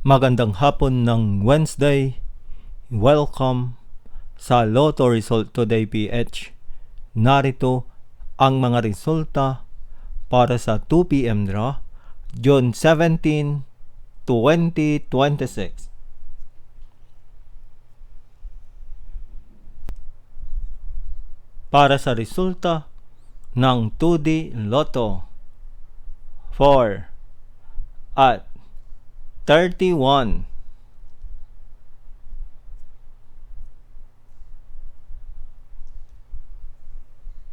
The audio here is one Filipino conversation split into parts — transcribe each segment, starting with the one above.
Magandang hapon ng Wednesday. Welcome sa Lotto Result Today PH. Narito ang mga resulta para sa 2 p.m. draw, June 17, 2026. Para sa resulta ng 2D Lotto 4 at 31.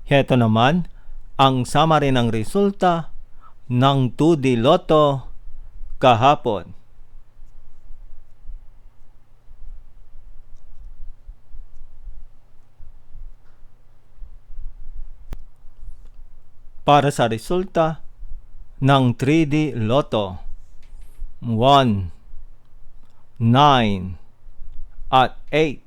Heto naman ang summary ng resulta ng 2D Lotto kahapon. Para sa resulta ng 3D Lotto 1, 9, at 8.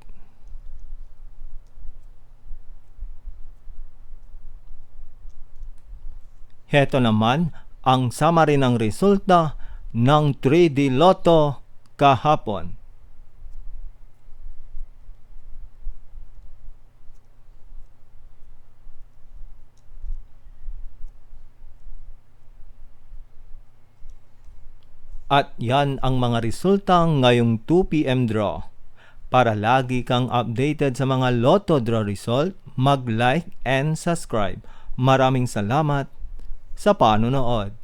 Heto naman ang summary ng resulta ng 3D Lotto kahapon. At yan ang mga resulta ngayong 2 p.m. draw. Para lagi kang updated sa mga Lotto draw result, mag-like and subscribe. Maraming salamat sa panonood.